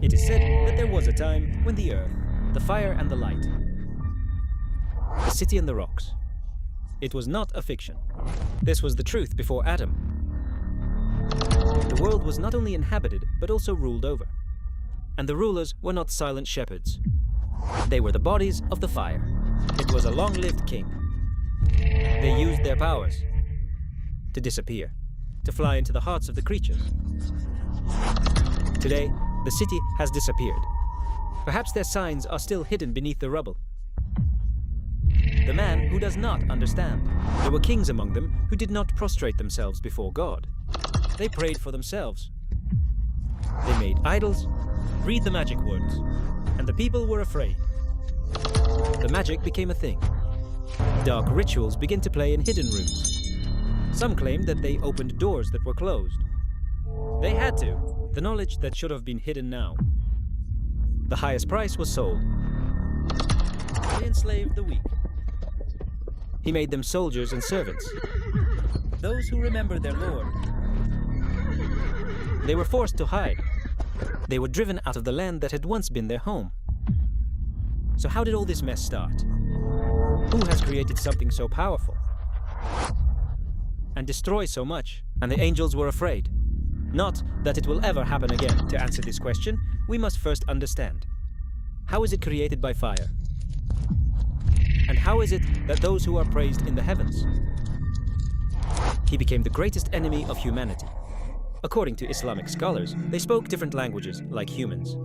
It is said that there was a time when the earth, the fire and the light, the city and the rocks. It was not a fiction. This was the truth before Adam. The world was not only inhabited, but also ruled over. And the rulers were not silent shepherds. They were the bodies of the fire. It was a long-lived king. They used their powers to disappear, to fly into the hearts of the creatures. Today, the city has disappeared. Perhaps their signs are still hidden beneath the rubble. The man who does not understand. There were kings among them who did not prostrate themselves before God. They prayed for themselves. They made idols, read the magic words, and the people were afraid. The magic became a thing. Dark rituals began to play in hidden rooms. Some claimed that they opened doors that were closed. They had to. The knowledge that should have been hidden now. The highest price was sold. He enslaved the weak. He made them soldiers and servants. Those who remembered their Lord. They were forced to hide. They were driven out of the land that had once been their home. So how did all this mess start? Who has created something so powerful and destroy so much? And the angels were afraid. Not that it will ever happen again. To answer this question, we must first understand. How is it created by fire? And how is it that those who are praised in the heavens? He became the greatest enemy of humanity. According to Islamic scholars, they spoke different languages, like humans.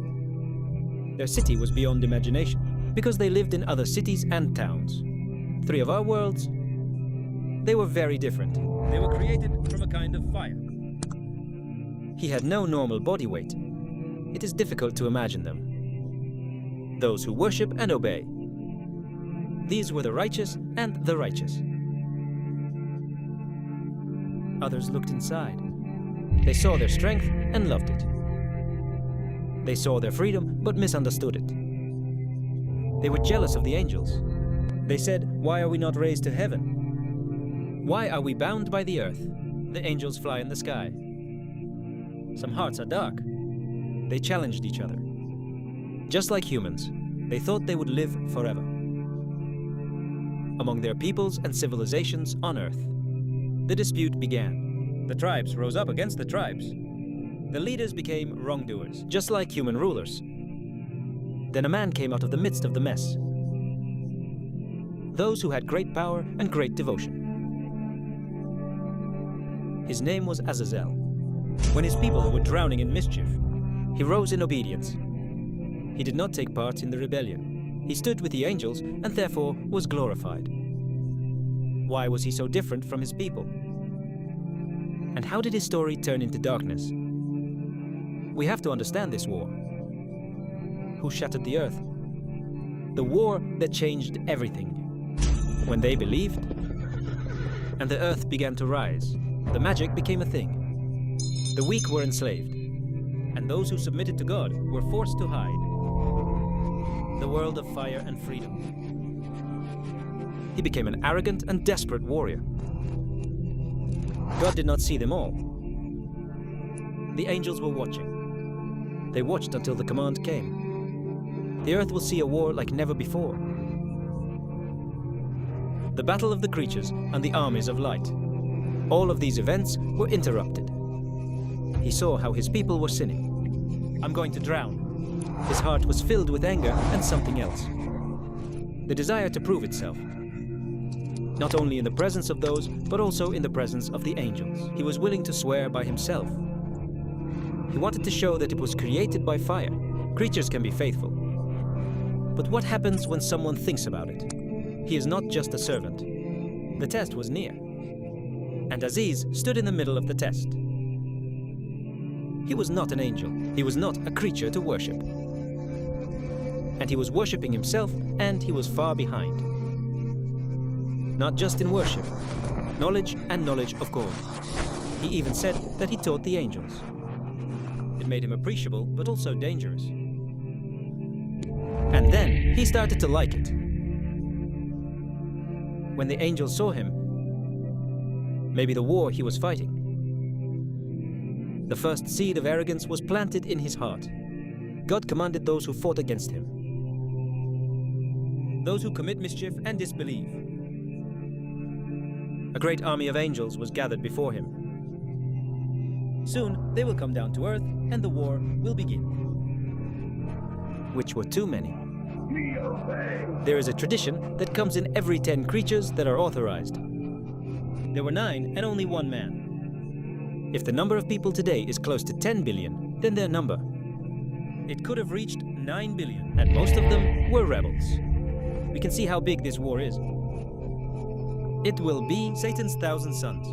Their city was beyond imagination, because they lived in other cities and towns. 3 of our worlds, they were very different. They were created from a kind of fire. He had no normal body weight. It is difficult to imagine them. Those who worship and obey. These were the righteous and the righteous. Others looked inside. They saw their strength and loved it. They saw their freedom but misunderstood it. They were jealous of the angels. They said, "Why are we not raised to heaven? Why are we bound by the earth? The angels fly in the sky." Some hearts are dark. They challenged each other. Just like humans, they thought they would live forever. Among their peoples and civilizations on earth, the dispute began. The tribes rose up against the tribes. The leaders became wrongdoers, just like human rulers. Then a man came out of the midst of the mess. Those who had great power and great devotion. His name was Azazeel. When his people were drowning in mischief, he rose in obedience. He did not take part in the rebellion. He stood with the angels and therefore was glorified. Why was he so different from his people? And how did his story turn into darkness? We have to understand this war. Who shattered the earth? The war that changed everything. When they believed, and the earth began to rise, the magic became a thing. The weak were enslaved, and those who submitted to God were forced to hide. The world of fire and freedom. He became an arrogant and desperate warrior. God did not see them all. The angels were watching. They watched until the command came. The earth will see a war like never before. The battle of the creatures and the armies of light. All of these events were interrupted. He saw how his people were sinning. "I'm going to drown." His heart was filled with anger and something else. The desire to prove itself. Not only in the presence of those, but also in the presence of the angels. He was willing to swear by himself. He wanted to show that it was created by fire. Creatures can be faithful. But what happens when someone thinks about it? He is not just a servant. The test was near. And Aziz stood in the middle of the test. He was not an angel. He was not a creature to worship. And he was worshipping himself, and he was far behind. Not just in worship, knowledge and knowledge of God. He even said that he taught the angels. It made him appreciable, but also dangerous. And then he started to like it. When the angels saw him, maybe the war he was fighting, the first seed of arrogance was planted in his heart. God commanded those who fought against him, those who commit mischief and disbelieve. A great army of angels was gathered before him. Soon they will come down to earth and the war will begin. Which were too many. There is a tradition that comes in every 10 creatures that are authorized. There were 9 and only 1 man. If the number of people today is close to 10 billion, then their number. It could have reached 9 billion, and most of them were rebels. We can see how big this war is. It will be Satan's 1,000 sons.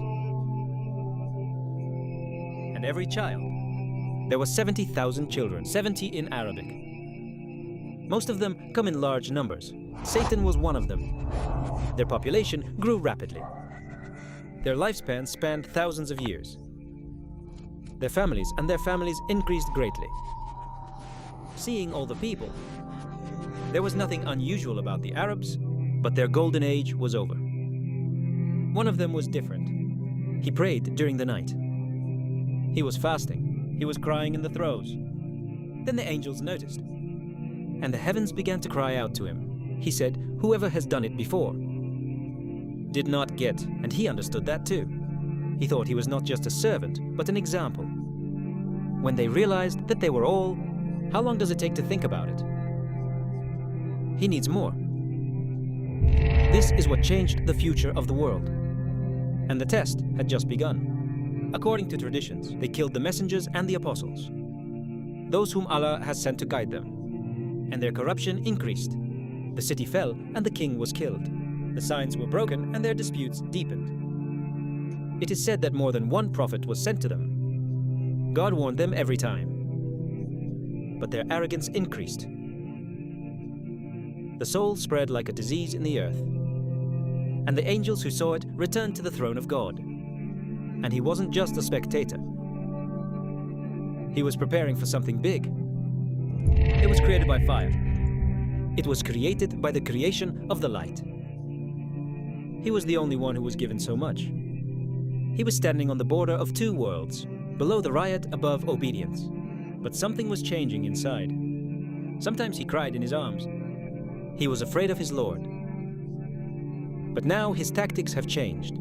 And every child. There were 70,000 children, 70 in Arabic. Most of them come in large numbers. Satan was one of them. Their population grew rapidly. Their lifespan spanned thousands of years. Their families increased greatly. Seeing all the people, there was nothing unusual about the Arabs, but their golden age was over. One of them was different. He prayed during the night. He was fasting. He was crying in the throes. Then the angels noticed, and the heavens began to cry out to him. He said, "Whoever has done it before did not get," and he understood that too. He thought he was not just a servant, but an example. When they realized that they were all, how long does it take to think about it? He needs more. This is what changed the future of the world. And the test had just begun. According to traditions, they killed the messengers and the apostles, those whom Allah has sent to guide them. And their corruption increased. The city fell and the king was killed. The signs were broken and their disputes deepened. It is said that more than 1 prophet was sent to them. God warned them every time. But their arrogance increased. The soul spread like a disease in the earth. And the angels who saw it returned to the throne of God. And he wasn't just a spectator. He was preparing for something big. It was created by fire. It was created by the creation of the light. He was the only one who was given so much. He was standing on the border of 2 worlds, below the riot, above obedience. But something was changing inside. Sometimes he cried in his arms. He was afraid of his Lord. But now his tactics have changed.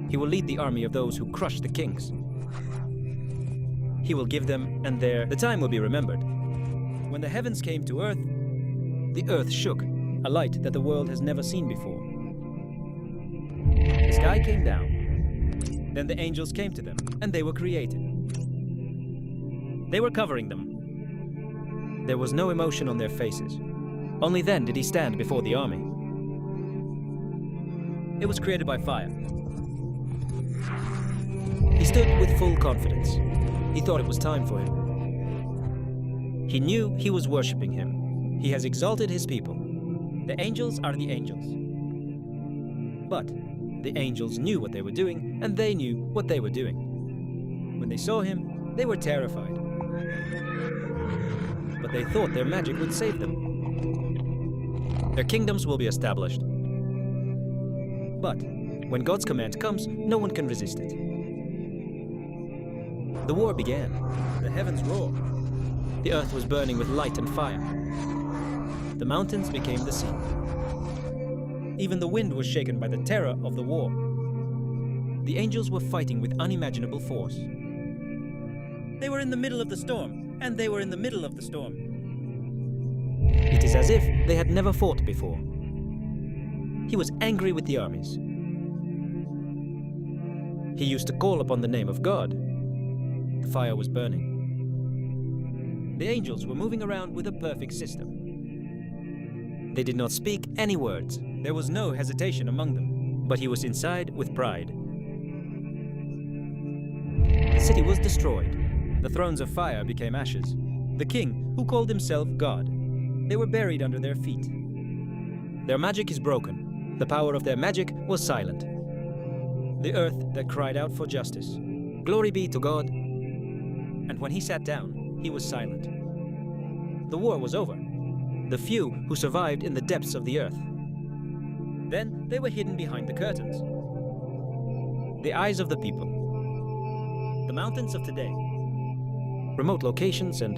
He will lead the army of those who crush the kings. He will give them, and the time will be remembered. When the heavens came to earth, the earth shook, a light that the world has never seen before. The sky came down. Then the angels came to them, and they were created. They were covering them. There was no emotion on their faces. Only then did he stand before the army. It was created by fire. He stood with full confidence. He thought it was time for him. He knew he was worshipping him. He has exalted his people. The angels are the angels. But the angels knew what they were doing, and they knew what they were doing. When they saw him, they were terrified. But they thought their magic would save them. Their kingdoms will be established. But when God's command comes, no one can resist it. The war began. The heavens roared. The earth was burning with light and fire. The mountains became the sea. Even the wind was shaken by the terror of the war. The angels were fighting with unimaginable force. They were in the middle of the storm, and they were in the middle of the storm. It is as if they had never fought before. He was angry with the armies. He used to call upon the name of God. The fire was burning. The angels were moving around with a perfect system. They did not speak any words. There was no hesitation among them, but he was inside with pride. The city was destroyed. The thrones of fire became ashes. The king, who called himself God, they were buried under their feet. Their magic is broken. The power of their magic was silent. The earth that cried out for justice. Glory be to God. And when he sat down, he was silent. The war was over. The few who survived in the depths of the earth. Then they were hidden behind the curtains. The eyes of the people. The mountains of today. Remote locations and